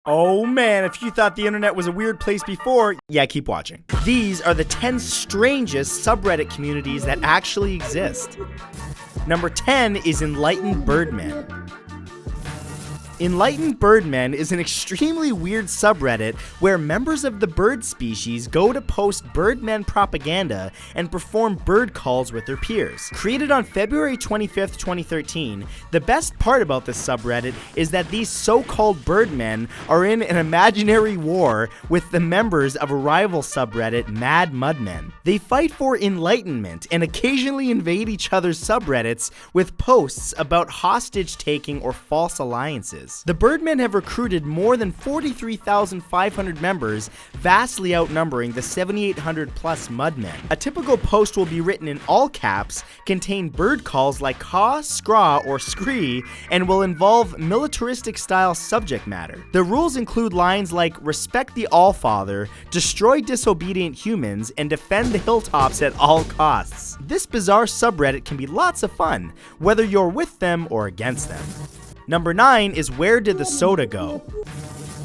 Oh man, if you thought the internet was a weird place before, yeah, keep watching. These are the 10 strangest subreddit communities that actually exist. Number 10 is Enlightened Birdman. Enlightened Birdman is an extremely weird subreddit where members of the bird species go to post Birdman propaganda and perform bird calls with their peers. Created on February 25th, 2013, the best part about this subreddit is that these so-called Birdmen are in an imaginary war with the members of a rival subreddit, Mad Mudmen. They fight for enlightenment and occasionally invade each other's subreddits with posts about hostage-taking or false alliances. The Birdmen have recruited more than 43,500 members, vastly outnumbering the 7,800 plus Mudmen. A typical post will be written in all caps, contain bird calls like caw, scraw, or scree, and will involve militaristic style subject matter. The rules include lines like respect the Allfather, destroy disobedient humans, and defend the hilltops at all costs. This bizarre subreddit can be lots of fun, whether you're with them or against them. Number 9 is Where Did the Soda Go?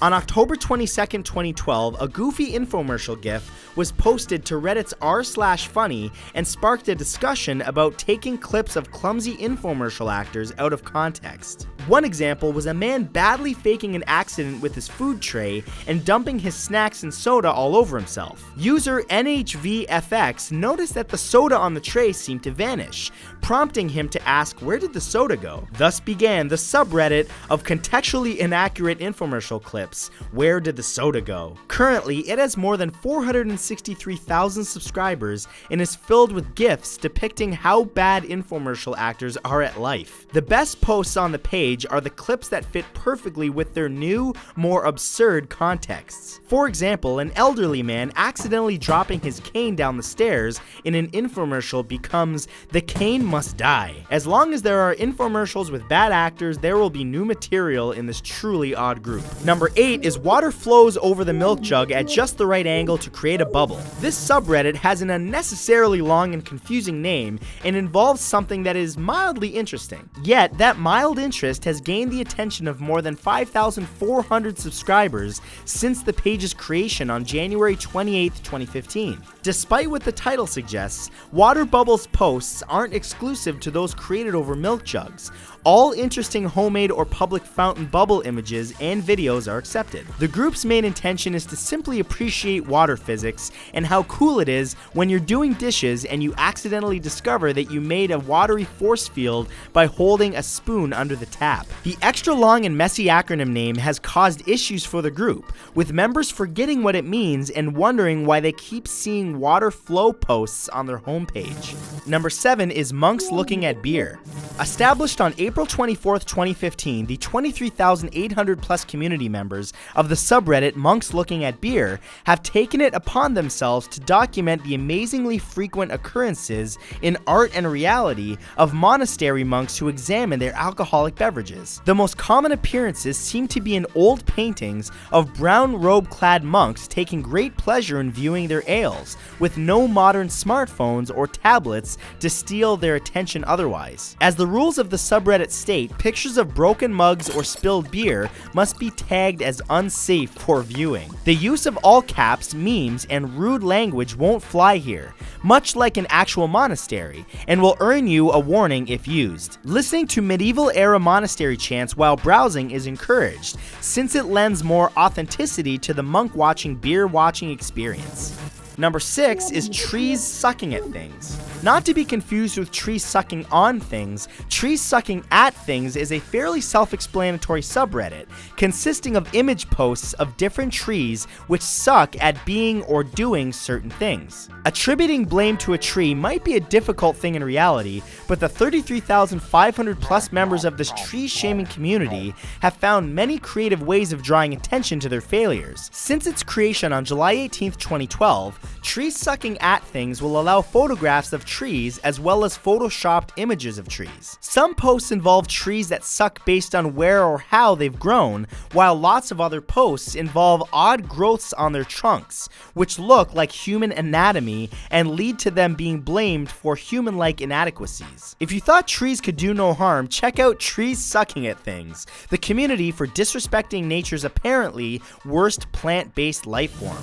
On October 22nd, 2012, a goofy infomercial GIF was posted to Reddit's r/funny and sparked a discussion about taking clips of clumsy infomercial actors out of context. One example was a man badly faking an accident with his food tray and dumping his snacks and soda all over himself. User NHVFX noticed that the soda on the tray seemed to vanish, prompting him to ask, where did the soda go? Thus began the subreddit of contextually inaccurate infomercial clips, Where Did the Soda Go? Currently, it has more than 463,000 subscribers and is filled with GIFs depicting how bad infomercial actors are at life. The best posts on the page are the clips that fit perfectly with their new, more absurd contexts. For example, an elderly man accidentally dropping his cane down the stairs in an infomercial becomes "The cane must die." As long as there are infomercials with bad actors, there will be new material in this truly odd group. Number 8 is Water Flows Over the Milk Jug at Just the Right Angle to Create a Bubble. This subreddit has an unnecessarily long and confusing name and involves something that is mildly interesting. Yet, that mild interest has gained the attention of more than 5,400 subscribers since the page's creation on January 28, 2015. Despite what the title suggests, Water Bubbles posts aren't exclusive to those created over milk jugs. All interesting homemade or public fountain bubble images and videos are accepted. The group's main intention is to simply appreciate water physics and how cool it is when you're doing dishes and you accidentally discover that you made a watery force field by holding a spoon under the tap. The extra long and messy acronym name has caused issues for the group, with members forgetting what it means and wondering why they keep seeing water flow posts on their homepage. Number 7 is Monks Looking at Beer. Established on April 24th, 2015, the 23,800 plus community members of the subreddit Monks Looking at Beer have taken it upon themselves to document the amazingly frequent occurrences in art and reality of monastery monks who examine their alcoholic beverages. The most common appearances seem to be in old paintings of brown robe-clad monks taking great pleasure in viewing their ales, with no modern smartphones or tablets to steal their attention otherwise. As the rules of the subreddit state, pictures of broken mugs or spilled beer must be tagged as unsafe for viewing. The use of all caps, memes, and rude language won't fly here, much like an actual monastery, and will earn you a warning if used. Listening to medieval-era monastery chants while browsing is encouraged, since it lends more authenticity to the monk-watching beer-watching experience. Number 6 is Trees Sucking at Things. Not to be confused with trees sucking on things, trees sucking at things is a fairly self-explanatory subreddit consisting of image posts of different trees which suck at being or doing certain things. Attributing blame to a tree might be a difficult thing in reality, but the 33,500 plus members of this tree-shaming community have found many creative ways of drawing attention to their failures. Since its creation on July 18th, 2012, Trees Sucking at Things will allow photographs of trees as well as photoshopped images of trees. Some posts involve trees that suck based on where or how they've grown, while lots of other posts involve odd growths on their trunks, which look like human anatomy and lead to them being blamed for human-like inadequacies. If you thought trees could do no harm, check out Trees Sucking at Things, the community for disrespecting nature's apparently worst plant-based life form.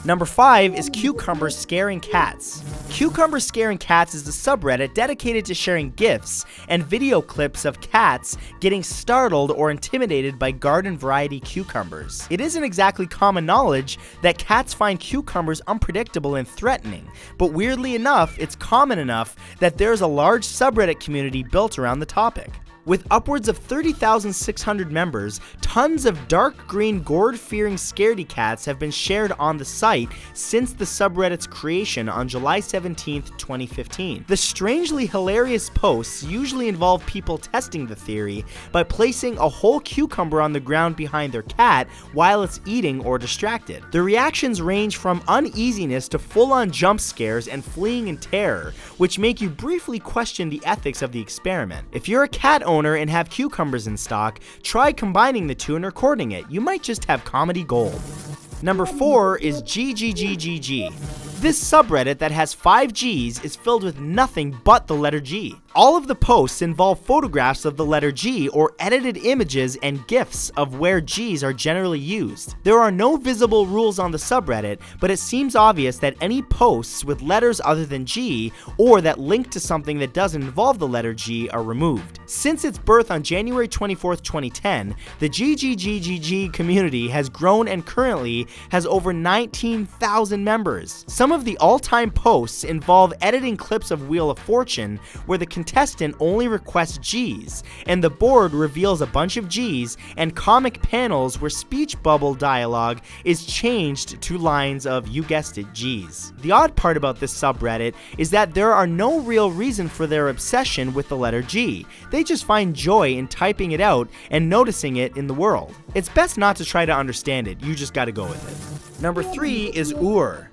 Number 5 is Cucumbers Scaring Cats. Cucumbers Scaring Cats is a subreddit dedicated to sharing GIFs and video clips of cats getting startled or intimidated by garden variety cucumbers. It isn't exactly common knowledge that cats find cucumbers unpredictable and threatening, but weirdly enough, it's common enough that there's a large subreddit community built around the topic. With upwards of 30,600 members, tons of dark green gourd-fearing scaredy cats have been shared on the site since the subreddit's creation on July 17, 2015. The strangely hilarious posts usually involve people testing the theory by placing a whole cucumber on the ground behind their cat while it's eating or distracted. The reactions range from uneasiness to full-on jump scares and fleeing in terror, which make you briefly question the ethics of the experiment. If you're a cat owner and have cucumbers in stock, try combining the two and recording it. You might just have comedy gold. Number 4 is GGGGG. This subreddit that has 5 Gs is filled with nothing but the letter G. All of the posts involve photographs of the letter G or edited images and GIFs of where Gs are generally used. There are no visible rules on the subreddit, but it seems obvious that any posts with letters other than G or that link to something that doesn't involve the letter G are removed. Since its birth on January 24, 2010, the GGGGG community has grown and currently has over 19,000 members. Some of the all-time posts involve editing clips of Wheel of Fortune where the contestant only requests Gs, and the board reveals a bunch of Gs, and comic panels where speech bubble dialogue is changed to lines of, you guessed it, Gs. The odd part about this subreddit is that there are no real reason for their obsession with the letter G. They just find joy in typing it out and noticing it in the world. It's best not to try to understand it, you just gotta go with it. Number 3 is Ur.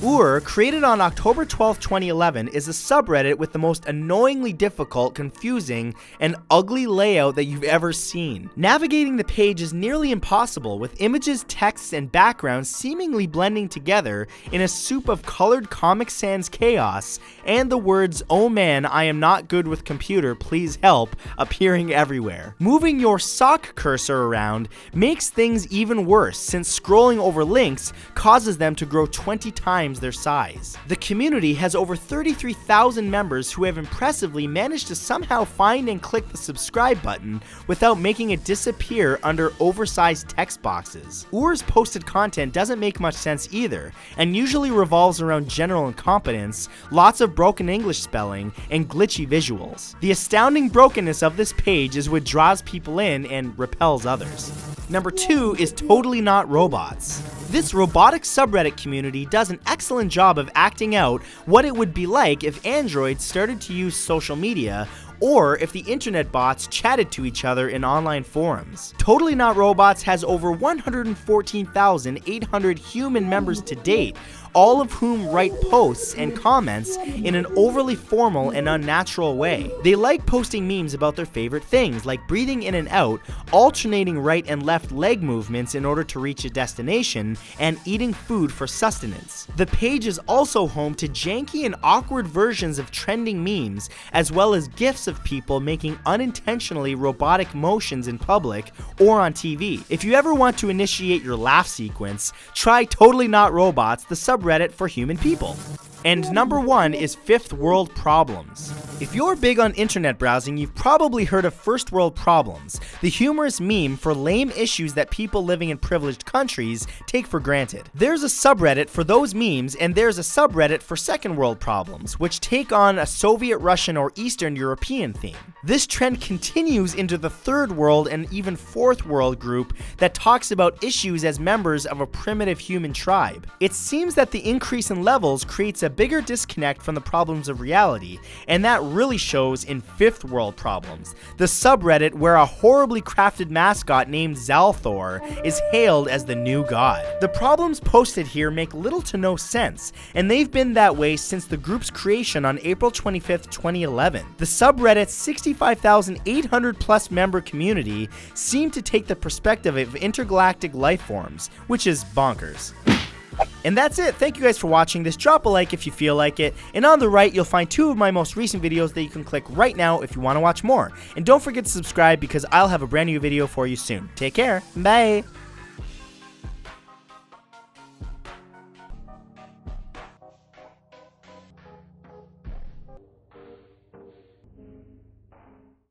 Ur, created on October 12, 2011, is a subreddit with the most annoyingly difficult, confusing, and ugly layout that you've ever seen. Navigating the page is nearly impossible, with images, texts, and backgrounds seemingly blending together in a soup of colored Comic Sans chaos, and the words, "Oh man, I am not good with computer, please help," appearing everywhere. Moving your sock cursor around makes things even worse, since scrolling over links causes them to grow 20 times their size. The community has over 33,000 members who have impressively managed to somehow find and click the subscribe button without making it disappear under oversized text boxes. Ur's posted content doesn't make much sense either, and usually revolves around general incompetence, lots of broken English spelling, and glitchy visuals. The astounding brokenness of this page is what draws people in and repels others. Number 2 is Totally Not Robots. This robotic subreddit community does an excellent job of acting out what it would be like if androids started to use social media, or if the internet bots chatted to each other in online forums. Totally Not Robots has over 114,800 human members to date, all of whom write posts and comments in an overly formal and unnatural way. They like posting memes about their favorite things, like breathing in and out, alternating right and left leg movements in order to reach a destination, and eating food for sustenance. The page is also home to janky and awkward versions of trending memes, as well as GIFs of people making unintentionally robotic motions in public or on TV. If you ever want to initiate your laugh sequence, try Totally Not Robots, the subreddit for human people. And number 1 is Fifth World Problems. If you're big on internet browsing, you've probably heard of First World Problems, the humorous meme for lame issues that people living in privileged countries take for granted. There's a subreddit for those memes, and there's a subreddit for Second World Problems, which take on a Soviet, Russian, or Eastern European theme. This trend continues into the Third World and even Fourth World group that talks about issues as members of a primitive human tribe. It seems that the increase in levels creates a bigger disconnect from the problems of reality, and that really shows in Fifth World Problems, the subreddit where a horribly crafted mascot named Zalthor is hailed as the new god. The problems posted here make little to no sense, and they've been that way since the group's creation on April 25th, 2011. The subreddit's 65,800 plus member community seemed to take the perspective of intergalactic life forms, which is bonkers. And that's it. Thank you guys for watching this. Drop a like if you feel like it. And on the right, you'll find 2 of my most recent videos that you can click right now if you want to watch more. And don't forget to subscribe because I'll have a brand new video for you soon. Take care. Bye.